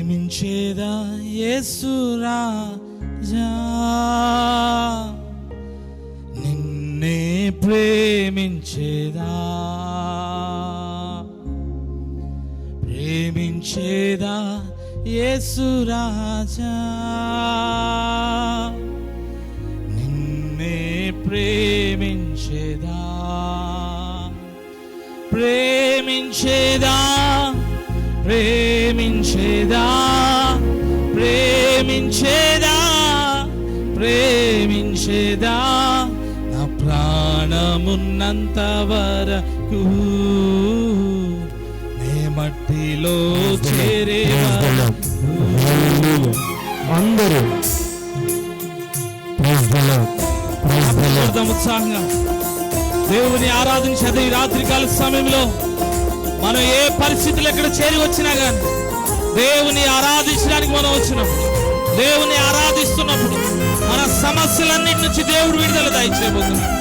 ప్రేమించేదా యేసు రాజా, నిన్నే ప్రేమించేదా, ప్రేమించేదా యేసు రాజా, నిన్నే ప్రేమించేదా, ప్రేమించేదా, ప్రేమించేదా, ప్రేమించేదా, ప్రేమించేదా, నా ప్రాణమున్నంత వరకు నే మట్టిలో చేరే అందరూ ఉత్సాహంగా దేవుని ఆరాధించేది. ఈ రాత్రికాల సమయంలో మనం ఏ పరిస్థితులు ఎక్కడ చేరి వచ్చినా కానీ దేవుని ఆరాధించడానికి మనం వచ్చినప్పుడు, దేవుని ఆరాధిస్తున్నప్పుడు మన సమస్యలన్నిటి నుంచి దేవుడు విడుదల దయచేయబోతున్నాడు.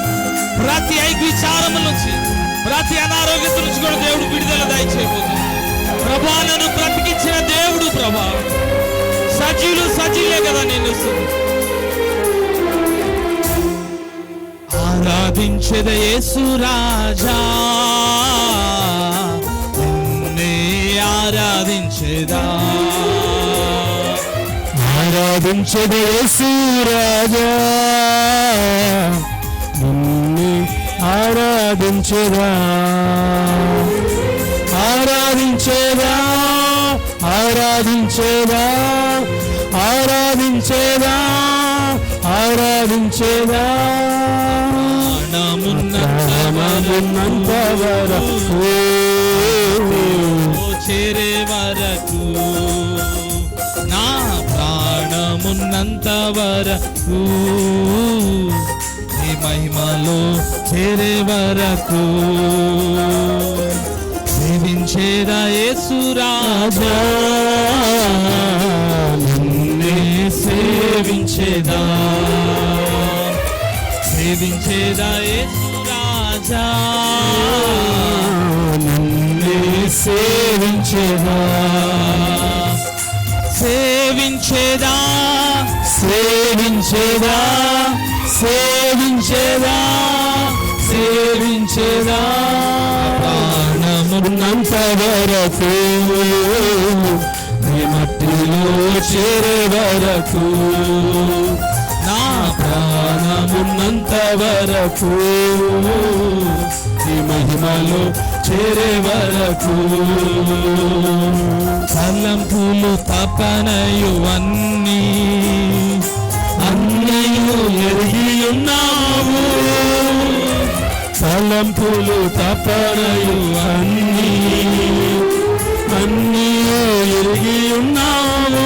ప్రతి ఐక్యచారముల నుంచి, ప్రతి అనారోగ్యత నుంచి కూడా దేవుడు విడుదల దయచేయబోతున్నాడు. ప్రభా, నన్ను బ్రతికించిన దేవుడు ప్రభా, సజీవులే కదా నేను ఆరాధించేద యేసు రాజా, నిన్నే ఆరాధించేదా, ఆరాధించేద యేసు రాజా, నిన్నే ఆరాధించేదా, ఆరాధించేదా, ఆరాధించేదా, ఆరాధించేదా, ఆరాధించేదా, ప్రాణమున్నంత వరకు చేరే వరకు, నా ప్రాణమున్నంత వరకు నీ మహిమలో చేరే వరకు సేవించేదా యేసు రాజా, నిన్నే సేవించేదా, సేవించేదా యేసు రాజా, నిన్నే సేవించేదా, సేవించేదా, సేవించేదా, సేవించేదా, సేవించేదా, ప్రాణమున్నంత వరకు నీ మట్టిలో చేరే వరకు, నా ప్రాణమున్నంత వరకు నీ మహిమలో చేరే వరకు, తలంపులు తపనయు అన్నీ ఎరిగి ఉన్నావు, తలంపులు తపనయు అన్నీ ఎరిగి ఉన్నావు,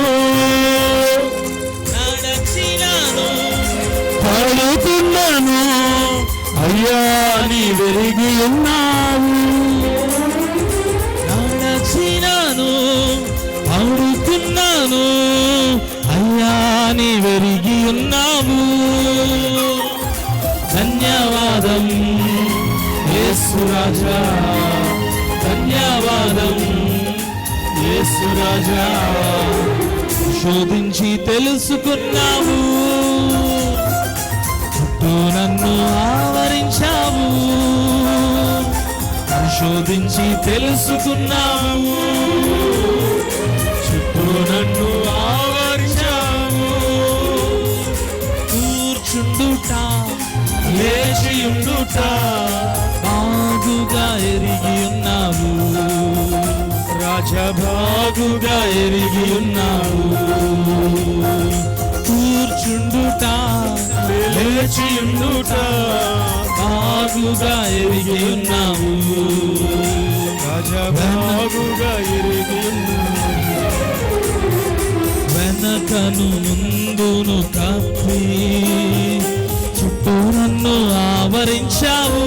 పడుతున్నాను అయ్యా నీ వెరిగి ఉన్నావు, నడచినాను పడుతున్నాను అయ్యా నీ వెరిగి ఉన్నావు, ధన్యవాదం యేసు రాజా, ధన్యవాదం యేసు రాజా, శోధించి తెలుసుకున్నావు, చుట్టూ నన్ను ఆవరించావు, శోధించి తెలుసుకున్నావు, చుట్టూ నన్ను ఆవరించావు, కూర్చుండుట లేచియుండుట బాగుగా ఎరిగి ఉన్నావు, రాజా బాగుగా ఎరిగి ఉన్నావు, కూర్చుండుట లేచియుండుట బాగుగా ఎరిగి ఉన్నావు, రాజా బాగుగా ఎరిగి ఉన్నావు, వెనకను ముందును కప్పి చుట్టూ నన్ను ఆవరించావు,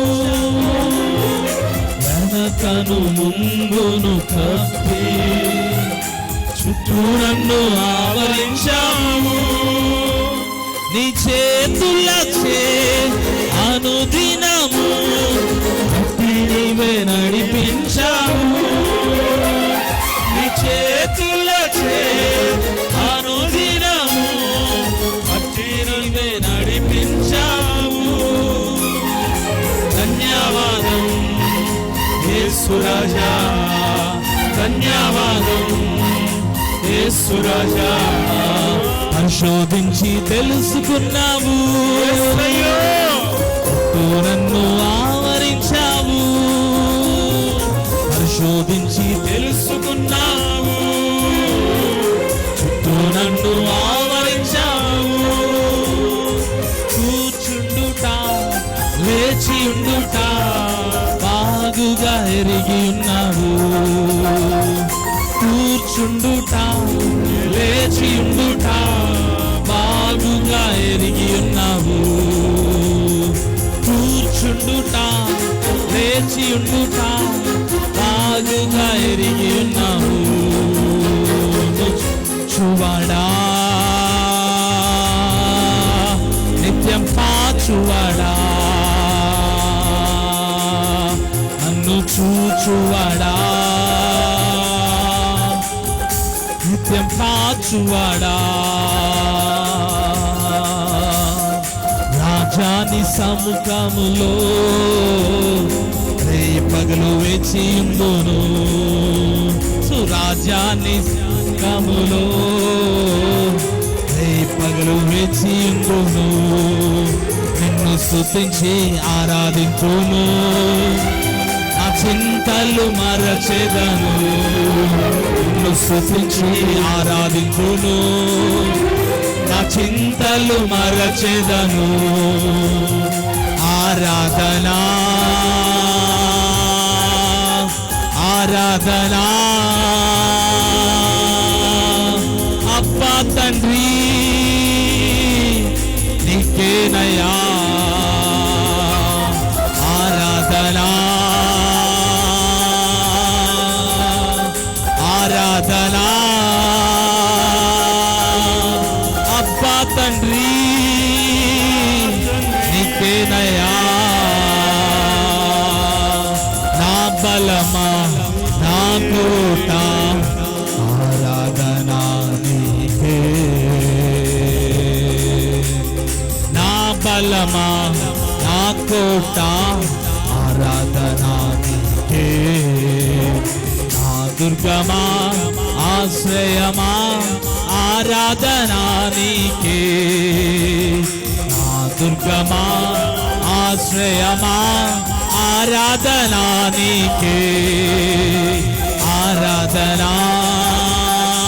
వెనకను ముందును కప్పి చుట్టూ నన్ను ఆవరించావు, నీ చేతులచే అనుదినము నీవే నడిపించావు, నీ చేతులచే యేసు రాజా ధన్యవాదం యేసు రాజా. పరిశోధించి తెలుసుకున్నావు, నన్ను ఆవరించావు. పరిశోధించి తెలుసుకున్నావు, చుట్టూ నన్ను ఆవరించావు. కూర్చుండుట లేచి ఉండుట బాగుగా ఎరిగి ఉన్నావు. కూర్చుండుట లేచి ఉండుట బాగుగా ఎరిగి ఉన్నావు. కూర్చుండుట లేచి ఉండుట బాగుగా ఎరిగి ఉన్నావు. చూవాడా నిత్యం పాచువాడా, నన్ను చూచువాడా నిత్యం పాచువాడా. రాజాని సముఖములో రే పగలు వేచి ఉందును. రాజాని సముఖములో రే పగలు వేచి ఉందును. నిన్ను స్తుతించి ఆరాధించును, నా చింతలు మరచెదను. నిన్ను స్తుతించి ఆరాధించును, నా చింతలు మరచెదను. ఆరాధనా ఆరాధనా అబ్బా తండ్రి నీకేనయ్యా. ఆరాధనా ఆరాధనా అబ్బా తండ్రి నీకేనయ్యా. నా బలమా నా కోట ఆరాధనా నీకే. నా బలమా నా కోట ఆరాధనా నీకే. నా దుర్గమా ఆశ్రయమా ఆరాధనా నీకే. నా దుర్గమా ఆశ్రయమా ఆరాధనా నీకే. ఆరాధనా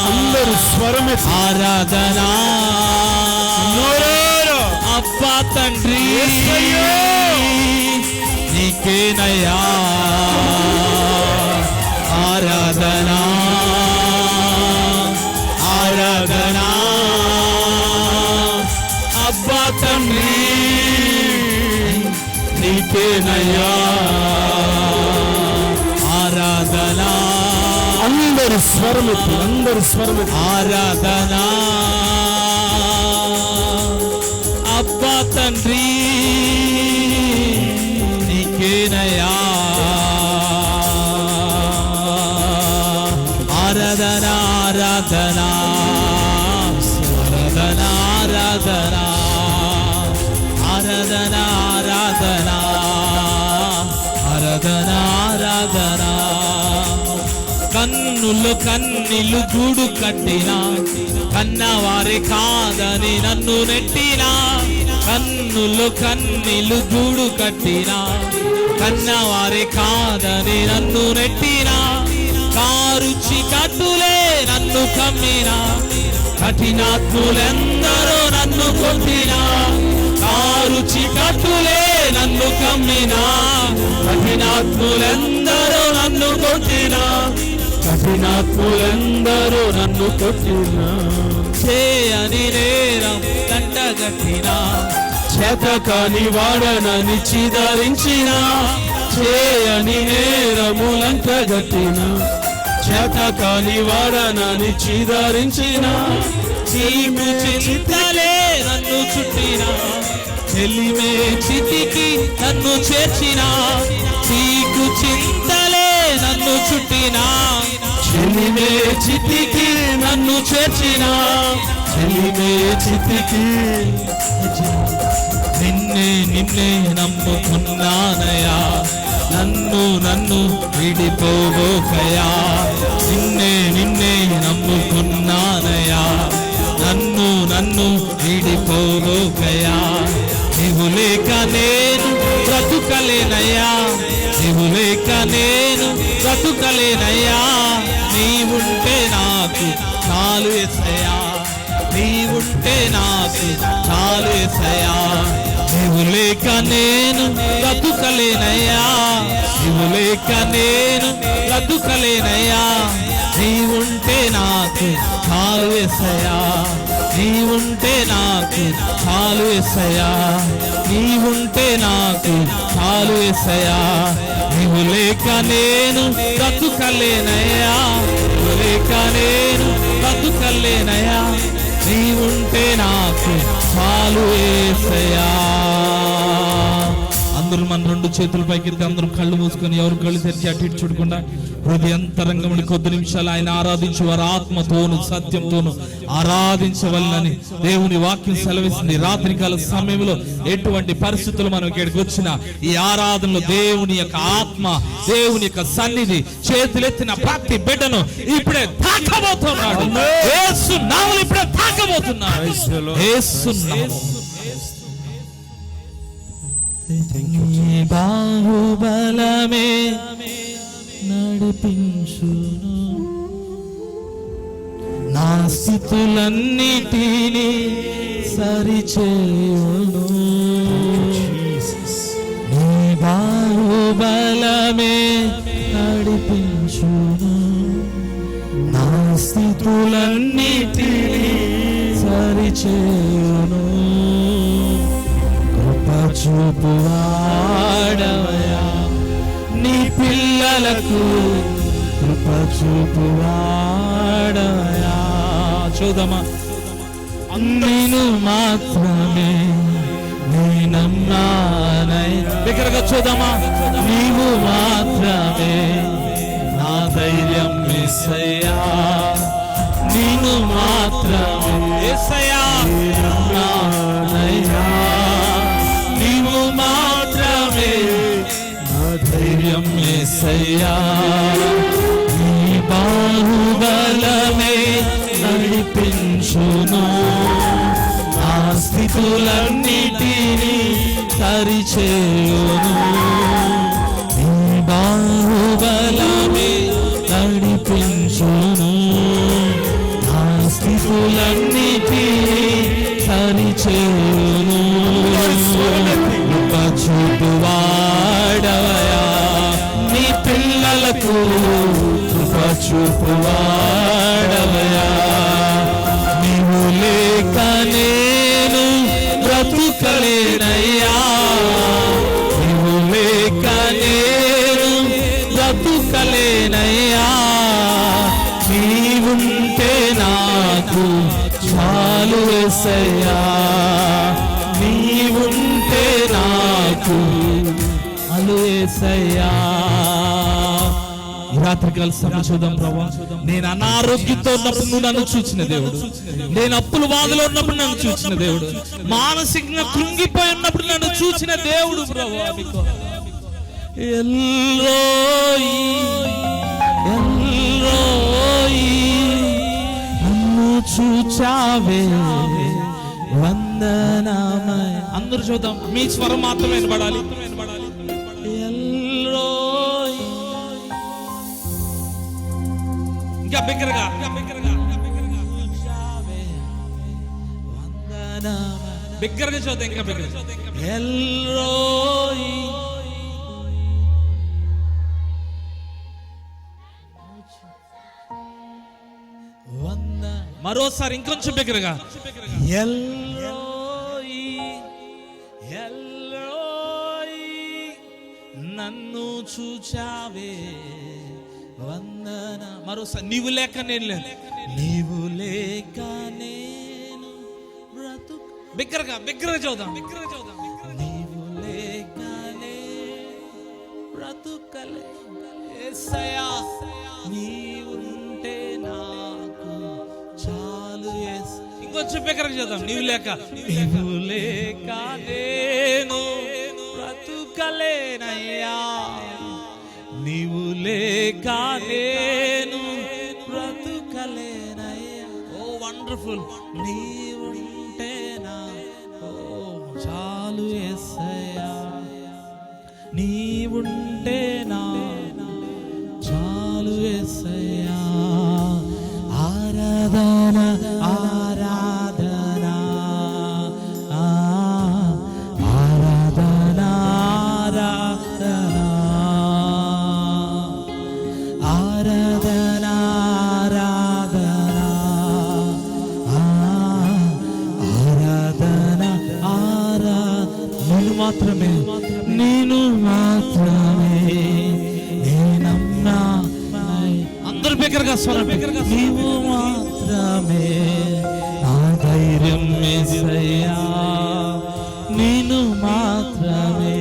అందరూ స్వరమే ఆరాధనా అబ్బా తండ్రి నీకేనయ్యా. ఆరాధనా ఆరాధనా అబ్బా తండ్రి నీకేనయ్యా. ఆరాధనా అందరూ స్వరమెత్తి అందరూ స్వరమెత్తి ఆరాధనా అబ్బా తండ్రి నీకేనయ్యా. ఆరాధనా ఆరాధనా ఆరాధనా ఆరాధనా ఆరాధనా ఆరాధనా ఆరాధనా ఆరాధనా. కన్నులు కన్నీళ్ళు గూడు కట్టినా, కన్నవారే కాదని నన్ను నెట్టినా. కన్నులు కన్నీళ్ళు గూడు కట్టినా, కన్నవారే కాదని నన్ను నెట్టినా. కారు చీకట్టులే నన్ను కమ్మినా, కఠినాత్ములెందరో నన్ను కొట్టినా. కారు చీకట్టులే నన్ను కమ్మినా, కఠినాత్ములెందరో నన్ను కొట్టినా. కఠినాత్ములెందరో నన్ను కొట్టినా. చేయని నేరం దండగట్టినా, చేతకాని వాడనని చిదరించిన. చేయని నేరములంటగట్టిన, చేతకాని వాడనని చిదరించిన. చీము చింతలే నన్ను చుట్టిన, చెలిమే చితికి నన్ను చేర్చిన. చీకు చింతలే నన్ను చుట్టిన, చెలిమే చితికి నన్ను చేర్చిన. చెలిమే చితికి నిన్నే నమ్ముకున్నానయ్యా, నన్ను విడిపోబోకయ్యా. నిన్నే నమ్ముకున్నానయ్యా, నన్ను విడిపోబోకయ్యా. నీవు లేక నేను బ్రతుకలేనయ్యా, నీవు లేక నేను బ్రతుకలేనయ్యా. నీవుంటే నాకు చాలు యేసయ్యా, నీవుంటే నాకు చాలు యేసయ్యా. నీవు లేక నేను బ్రతుకలేనయ్యా, నీవు లేక నేను బ్రతుకలేనయ్యా. నీవుంటే నాకు చాలు యేసయ్యా, నీవుంటే నాకు చాలు యేసయ్యా, నీవుంటే నాకు చాలు యేసయ్యా. నీవు లేక నేను బ్రతుకలేనయ్యా, నీవు లేక నేను బ్రతుకలేనయ్యా. నీవుంటే నాకు చాలు యేసయ్యా. అందరూ మన రెండు చేతుల పైకి అందరూ కళ్ళు మూసుకొని, ఎవరు కళ్ళు తెరిచి అటు ఇటు చూడకుండా హృదయంతరంగంలో కొద్ది నిమిషాలు ఆయన ఆరాధించి వారు ఆత్మతోను సత్యంతోను ఆరాధించవలనని దేవుని వాక్యం సెలవిస్తుంది. రాత్రికాల సమయంలో ఎటువంటి పరిస్థితులు మనం ఇక్కడికి వచ్చిన ఈ ఆరాధనలో దేవుని యొక్క ఆత్మ, దేవుని యొక్క సన్నిధి చేతులెత్తిన ప్రతి బిడ్డను ఇప్పుడే తాకబోతున్నాడు. యేసు నామములో ఇప్పుడే తాకబోతున్నాడు. యేసు నామములో నీ బాహుబలమే నడిపించును, నా స్థితులన్నిటినీ సరిచేయును. నీ బాహుబలమే నడిపించును, నా స్థితులన్నిటినీ సరిచేయును. కృప చూపువాడవయ్యా, నీ పిల్లలకు కృప చూపువాడవయ్యా. చూద్దామా, నేను మాత్రమే నీ నమ్మానై. దగ్గరగా చూద్దామా, నీవు మాత్రమే నా ధైర్యం యేసయ్యా, నీవు మాత్రమే యేసయ్యా నమ్మానయ్యా, నీవు మాత్రమే నా ధైర్యం యేసయ్యా. నీ బాహుబలమే నడిపించును, నా స్థితులన్నిటినీ సరిచేయును. నీ బాహుబలమే నడిపించును, నా స్థితులన్నిటినీ సరిచేయును. కృప చూపువాడవయ్యా, నీ పిల్లలకు కృప చూపువాడవయ్యా. నీవు లేక నేను బ్రతుకలేనయ్యా, నీవు లేక నేను బ్రతుకలేనయ్యా. నీవుంటే నాకు చాలు యేసయ్యా, నీవుంటే నాకు చాలు యేసయ్యా. ఈ రాత్రికాల సమయం చూద్దాం. ప్రభా, నేను అనారోగ్యంతో ఉన్నప్పుడు నువ్వు నన్ను చూసిన దేవుడు, నేను అప్పుల బాధలో ఉన్నప్పుడు నన్ను చూసిన దేవుడు, మానసికంగా కృంగిపోయి ఉన్నప్పుడు నన్ను చూసిన దేవుడు. ప్రభా, ఎల్రోయి ఎల్రోయి నన్ను చూచావే వందనామయ. అందరూ చూద్దాం, మీ స్వరం మాత్రమే వినబడాలి. ఎల్రోయి, ఇంకా బిగ్గరగా బిగ్గరగా చూద్దాం, ఇంకా బిగ్గరగా. ఎల్రోయి మరోసారి ఇంకొంచెం బిగ్గరగా. ఎల్రోయి ఎల్రోయి నన్ను చూచావే వందన. మరోసారి, నీవు లేక నేను లేదు, నీవు లేక నేను బ్రతుకు. బిగ్గరగా బిగ్గరగా చూద్దాం, బిగ్గరగా చూద్దాం. నీవు లేక నేను బ్రతుకలే యేసయ్యా, నీవుంటే నాకు చాలు యేసయ్యా. ఇంకొంచెం బిగ్గరగా చేద్దాం. నీవు లేక నేను బ్రతుకలేనయ్యా, నీవు లేక నేను బ్రతుకలేనయ్యా. ఓ వండర్ఫుల్. నీవుంటేనా ఓ చాలు యేసయ్యా, నీవుంటేనా చాలు యేసయ్యా. ఆరాధన ఆరాధన ఆరాధన ఆరాధన ఆరాధన ఆరాధన ఆరాధన. నేను మాత్రమే, నేను మాత్రమే నేనమ్మా. అందరూ బిగ్గరగా స్వరం, బిగ్గరగా. నీవు మాత్రమే నా ధైర్యం యేసయ్యా, నేను మాత్రమే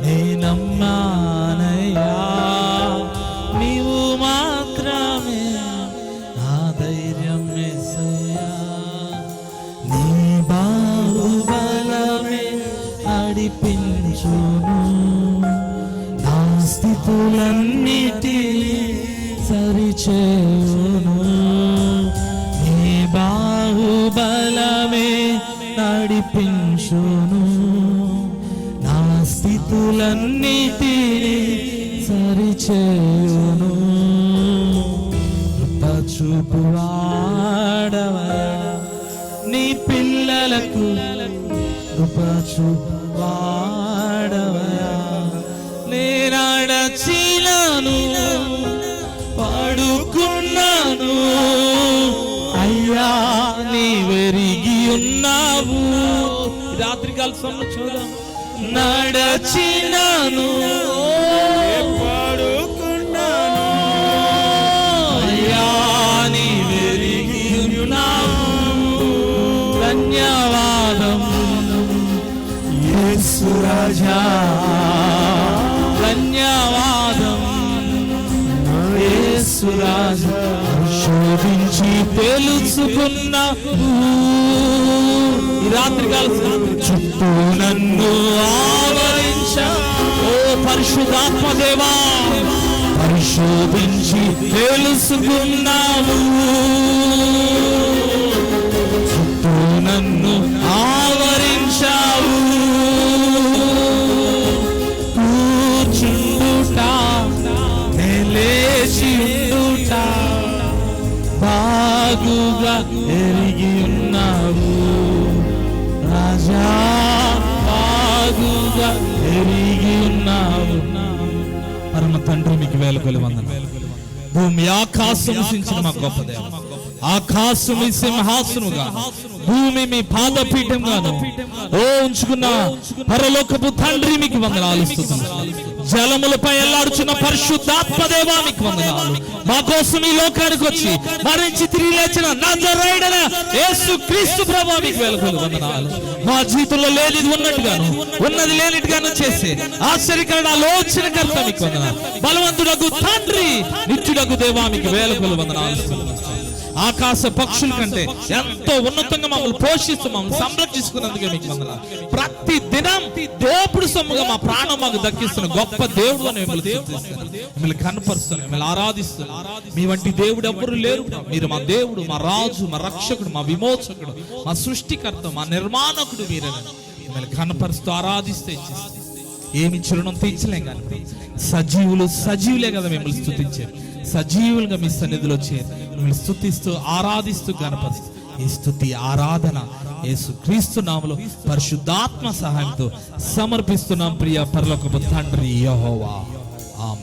నేనమ్మానయ్యా, నీవు మాత్రమే నా ధైర్యం యేసయ్యా. నీ బాహుబలమే నడిపించును, నా స్థితులన్నిటినీ సరిచేయును. నీ బాహుబలమే నడిపించును, నా స్థితులన్నిటినీ సరిచేయును. కృప చూపువాడవయ్యా, నీ పిల్లలకు కృప చూపువాడవయ్యా. నేనడచినాను పడుకున్నాను అయ్యా, నీవెరిగి ఉన్నావు. రాత్రికాల సమయంలో చూద్దాం. నడచినాను పడుకున్నాను అయ్యా, నీవెరిగి ఉన్నావు. ధన్యవాదం యేసు రాజా, ధన్యవాదం యేసు రాజా. శోధించి తెలుసుకున్నావు ఈ రాత్రికాల చుట్టూ నన్ను ఆవరించా. ఓ పరిశుద్ధాత్మ దేవా, పరిశోధించి తెలుసుకున్నావు, చుట్టూ నన్ను ఆవరించావు. కూర్చుండుట లేచి ఉండుట బాగుగా ఎరిగి ఉన్నావు రాజా, బాగుగా ఎరిగి ఉన్నావు. పరమ తండ్రి మీకు వేలకొలి వందనాలు. భూమి ఆకాశము సించిన మా గొప్ప దేవ, ఆకాశం మీ సింహాసనముగా, భూమి మీ పాదపీఠంగాను ఓ ఉంచుకున్న పరలోకపు తండ్రి మీకు వందనాలు. జలములపై ఎల్లాడుచున్న పరిశుద్ధాత్మ దేవా మీకు వందనాలు. మా కోసం ఈ లోకానికి వచ్చి మరించి తిరిగి లేచిన నజరేయుడైన యేసు క్రీస్తు ప్రభువా మీకు వేలకొలి వందనాలు. మా జీవితంలో లేనిది ఉన్నట్టుగాను, ఉన్నది లేనిట్టుగాను చేసే ఆశ్చర్యకరణ ఆలోచనకర్త మీకు వందనాలు. బలవంతుడగు తండ్రి, నిత్యుడగు దేవా మీకు వేలకొలి వందనాలు. ఆకాశ పక్షుల కంటే ఎంతో ఉన్నతంగా మమ్మల్ని పోషిస్తూ మమ్మల్ని సంరక్షిస్తున్నందుకే మీకు వందనాలు. ప్రతి దినం దోపుడు సొమ్ముగా మా ప్రాణం మాకు దక్కిస్తున్న గొప్ప దేవుడు అని మిమ్మల్ని కనపరుస్తున్నాం, మిమ్మల్ని ఆరాధిస్తున్నాం. మీ వంటి దేవుడు ఎవ్వరు లేరు. మీరు మా దేవుడు, మా రాజు, మా రక్షకుడు, మా విమోచకుడు, మా సృష్టికర్త, మా నిర్మాణకుడు. మీరే మిమ్మల్ని కనపరుస్తూ ఆరాధిస్తే ఏమి రుణం తీర్చలేం. కానీ సజీవులే కదా మిమ్మల్ని స్తుతించారు. సజీవులుగా మీ సన్నిధిలో చేరి మిమ్మల్ని స్తుతిస్తూ ఆరాధిస్తూ గణపరుస్తూ ఈ స్తుతి ఆరాధన యేసు క్రీస్తు నామములో పరిశుద్ధాత్మ సహాయంతో సమర్పిస్తున్నాం ప్రియ పరలోకపు తండ్రి యెహోవా.